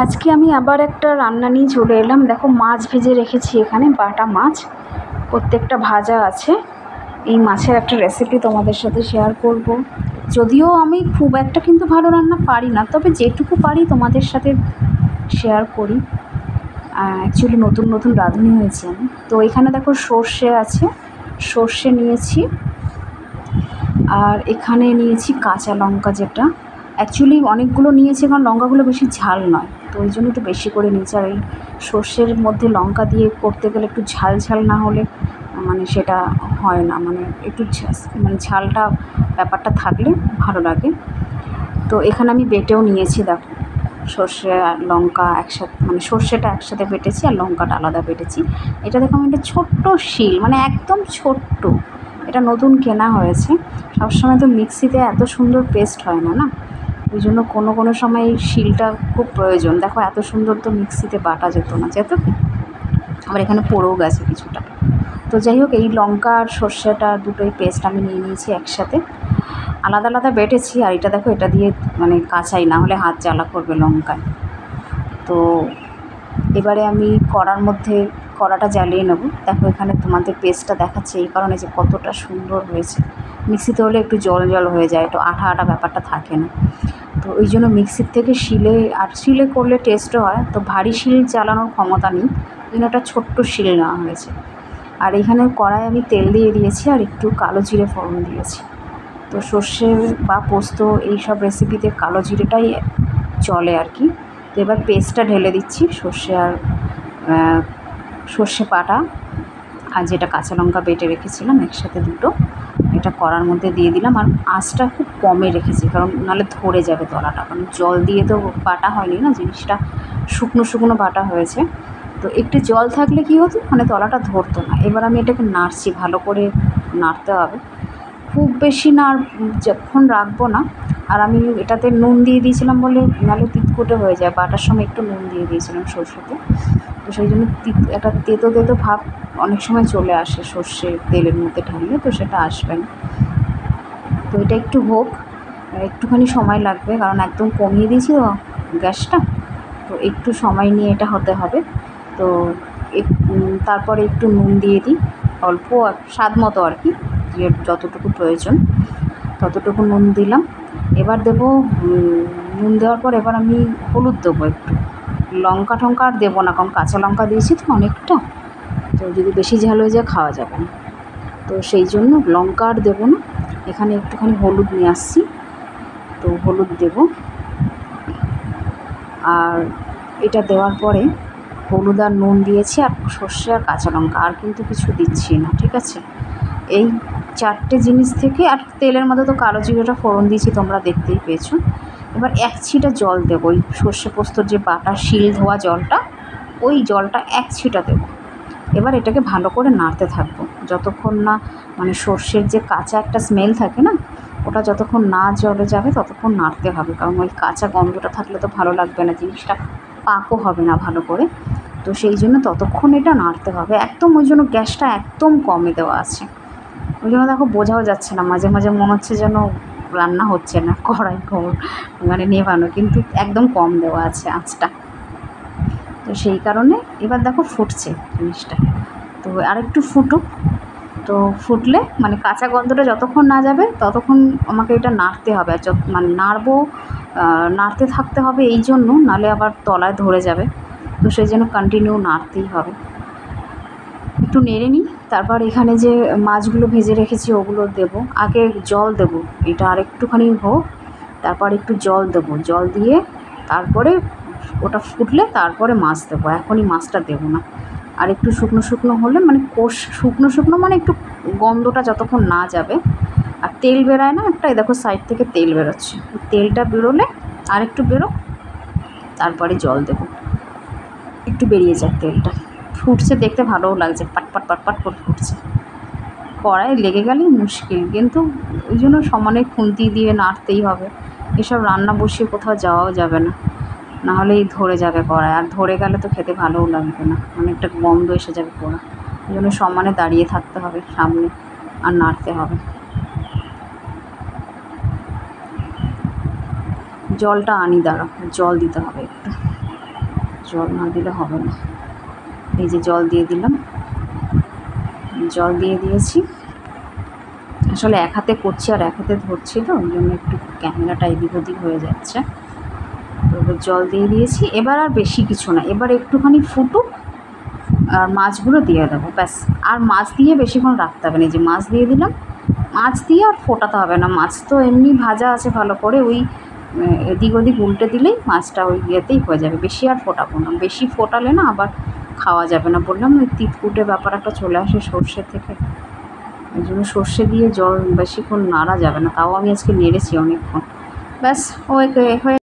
আজকে আমি আবার একটা রান্না নিয়ে চলে এলাম। দেখো, মাছ ভেজে রেখেছি এখানে, বাটা মাছ প্রত্যেকটা ভাজা আছে। এই মাছের একটা রেসিপি তোমাদের সাথে শেয়ার করব। যদিও আমি খুব একটা কিন্তু ভালো রান্না পারি না, তবে যেটুকু পারি তোমাদের সাথে শেয়ার করি। অ্যাকচুয়ালি নতুন নতুন রাঁধুনি হয়েছি আমি। তো এখানে দেখো সর্ষে আছে, সর্ষে নিয়েছি, আর এখানে নিয়েছি কাঁচা লঙ্কা, যেটা অ্যাকচুয়ালি অনেকগুলো নিয়েছি কারণ লঙ্কাগুলো বেশি ঝাল নয়, তো ওই জন্য একটু বেশি করে নিয়েছি। আর এই সর্ষের মধ্যে লঙ্কা দিয়ে করতে গেলে একটু ঝাল ঝাল না হলে মানে সেটা হয় না, মানে একটু মানে ঝালটা ব্যাপারটা থাকলে ভালো লাগে। তো এখানে আমি বেটেও নিয়েছি, দেখো সর্ষে আর লঙ্কা একসাথে, মানে সর্ষেটা একসাথে বেটেছি আর লঙ্কাটা আলাদা বেটেছি। এটা দেখো আমি একটা ছোট্ট শিল, মানে একদম ছোট্ট, এটা নতুন কেনা হয়েছে। সবসময় তো মিক্সিতে এত সুন্দর পেস্ট হয় না, না, ওই জন্য কোনো কোনো সময় এই শিলটা খুব প্রয়োজন। দেখো এত সুন্দর তো মিক্সিতে বাটা যেত না, যেত কি, আবার এখানে পড়েও গেছে কিছুটা। তো যাই হোক, এই লঙ্কা আর সর্ষেটা দুটোই পেস্ট আমি নিয়ে নিয়েছি একসাথে, আলাদা আলাদা বেটেছি। আর এটা দেখো, এটা দিয়ে মানে কাঁচাই, না হলে হাত জ্বালা করবে লঙ্কায়। তো এবারে আমি কড়ার মধ্যে কড়াটা জ্বালিয়ে নেব। দেখো এখানে তোমাদের পেস্টটা দেখাচ্ছে এই কারণে যে কতটা সুন্দর হয়েছে। মিক্সিতে হলে একটু জল জল হয়ে যায়, একটু আঠা আঠা ব্যাপারটা থাকে না, তো ওই জন্য মিক্সির থেকে শিলে, আর শিলে করলে টেস্টও হয়। তো ভারী শিল চালানোর ক্ষমতা নেই, ওই জন্য একটা ছোট্ট শিল নেওয়া হয়েছে। আর এখানে কড়াই আমি তেল দিয়ে দিয়েছি আর একটু কালো জিরে ফোড়ন দিয়েছি। তো সর্ষে বা পোস্ত এইসব রেসিপিতে কালো জিরেটাই চলে আর কি। তো এবার পেস্টটা ঢেলে দিচ্ছি, সর্ষে আর সর্ষে বাটা আর যেটা কাঁচা লঙ্কা বেটে রেখেছিলাম একসাথে দুটো, এটা কড়ার মধ্যে দিয়ে দিলাম। আর আঁচটা খুব কমে রেখেছি, কারণ নাহলে ধরে যাবে তলাটা, কারণ জল দিয়ে তো বাটা হয়নি না, জিনিসটা শুকনো শুকনো বাটা হয়েছে। তো একটু জল থাকলে কী হতো, মানে তলাটা ধরতো না। এবার আমি এটাকে নাড়ছি, ভালো করে নাড়তে হবে, খুব বেশি যখন রাখবো না। আর আমি এটাতে নুন দিয়ে দিয়েছিলাম বলে, নাহলে তিতকুটে হয়ে যায়, বাটার সময় একটু নুন দিয়ে দিয়েছিলাম সর্ষেতে, তো সেই জন্য একটা তেতো তেতো ভাব অনেক সময় চলে আসে সর্ষে তেলের মধ্যে ঢাললে, তো সেটা আসবে না। তো এটা একটু হোক, একটুখানি সময় লাগবে, কারণ একদম কমিয়ে দিয়েছি তো গ্যাসটা, তো একটু সময় নিয়ে এটা হতে হবে। তো তারপরে একটু নুন দিয়ে দিই, অল্প স্বাদ মতো আর কি, যে যতটুকু প্রয়োজন ততটুকু নুন দিলাম। এবার দেবো নুন দেওয়ার পর এবার আমি হলুদ দেবো একটু, লঙ্কা টঙ্কা আর দেবো না, কারণ কাঁচা লঙ্কা দিয়েছি তো অনেকটা, তো যদি বেশি ঝাল হয়ে যায় খাওয়া যাবে না, তো সেই জন্য লঙ্কা আর দেবো না। এখানে একটুখানি হলুদ নিয়ে আসছি, তো হলুদ দেব। আর এটা দেওয়ার পরে হলুদ আর নুন দিয়েছি, আর সর্ষে আর কাঁচা লঙ্কা, আর কিন্তু কিছু দিচ্ছি না, ঠিক আছে। এই চারটে জিনিস থেকে, আর তেলের মধ্যে তো কালো জিরেটা ফোড়ন দিয়েছি, তোমরা দেখতেই পেয়েছো। এবার এক ছিটা জল দেবো, ওই সর্ষে পোস্তর যে বাটা শিল ধোয়া জলটা, ওই জলটা এক ছিটা দেবো। এবার এটাকে ভালো করে নাড়তে থাকবো, যতক্ষণ না মানে সর্ষের যে কাঁচা একটা স্মেল থাকে না, ওটা যতক্ষণ না জ্বলে যাবে ততক্ষণ নাড়তে হবে, কারণ ওই কাঁচা গন্ধটা থাকলে তো ভালো লাগবে না, জিনিসটা পাকও হবে না ভালো করে। তো সেই জন্য ততক্ষণ এটা নাড়তে হবে একদম, ওই জন্য গ্যাসটা একদম কমে দেওয়া আছে। ওই জন্য দেখো বোঝাও যাচ্ছে না, মাঝে মাঝে মনে হচ্ছে যেন রান্না হচ্ছে না, কড়াই মানে নেভানো, কিন্তু একদম কম দেওয়া আছে আঁচটা। তো সেই কারণে এবার দেখো ফুটছে জিনিসটা, তো আরেকটু ফুটুক। তো ফুটলে মানে কাঁচা গন্ধটা যতক্ষণ না যাবে ততক্ষণ আমাকে এটা নাড়তে হবে, আর মানে নাড়বো, নাড়তে থাকতে হবে, এই জন্য নাহলে আবার তলায় ধরে যাবে, তো সেই জন্য কন্টিনিউ নাড়তেই হবে। একটু নেড়ে নিই, তারপর এখানে যে মাছগুলো ভেজে রেখেছি ওগুলো দেবো। আগে জল দেবো, এটা আরেকটুখানি হোক, তারপর একটু জল দেবো, জল দিয়ে তারপরে ওটা ফুটলে তারপরে মাছ দেবো, এখনই মাছটা দেবো না। আর একটু শুকনো শুকনো হলে, মানে শুকনো শুকনো মানে একটু গন্ধটা যতক্ষণ না যাবে, আর তেল বেরোয় না একটা, এই দেখো সাইড থেকে তেল বেরোচ্ছে, তেলটা বেরোলে আর একটু বেরো, তারপরে জল দেবো, একটু বেরিয়ে যাক তেলটা। ফুটছে, দেখতে ভালোও লাগছে, পাটপাট পাটপাট করে ফুটছে। কড়াইয়ে লেগে গেলেই মুশকিল, কিন্তু ওই জন্য সমানে খুন্তি দিয়ে নাড়তেই হবে। এসব রান্না বসিয়ে কোথাও যাওয়াও যাবে না, নাহলেই ধরে যাবে কড়াই, আর ধরে গেলে তো খেতে ভালোও লাগবে না, মানে একটা গন্ধ এসে যাবে পোড়া। ওই জন্য সমানে দাঁড়িয়ে থাকতে হবে সামনে, আর নাড়তে হবে। জলটা আনি, দাঁড়া, জল দিতে হবে একটু, জল না দিলে হবে না। এই যে জল দিয়ে দিলাম, জল দিয়ে দিয়েছি। আসলে এক হাতে করছি আর এক হাতে ধরছি, তো ওই জন্য একটু ক্যামেরাটা এদিক ওদিক হয়ে যাচ্ছে। তো জল দিয়ে দিয়েছি, এবার আর বেশি কিছু না, এবার একটুখানি ফুটুক আর মাছগুলো দিয়ে দেবো, ব্যাস। আর মাছ দিয়ে বেশিক্ষণ রাখতে হবে না, এই যে মাছ দিয়ে দিলাম, মাছ দিয়ে আর ফোটাতে হবে না, মাছ তো এমনি ভাজা আছে ভালো করে, ওই এদিক ওদিক উল্টে দিলেই মাছটা ওই ইয়েতেই হয়ে যাবে, বেশি আর ফোটাবো না, বেশি ফোটালে না আবার খাওয়া যাবে না, বললাম ওই তিতকুটে ব্যাপার একটা চলে আসে সর্ষে থেকে, ওই জন্য সর্ষে দিয়ে জল বেশিক্ষণ নাড়া যাবে না, তাও আমি আজকে নেড়েছি অনেকক্ষণ, ব্যাস হয়ে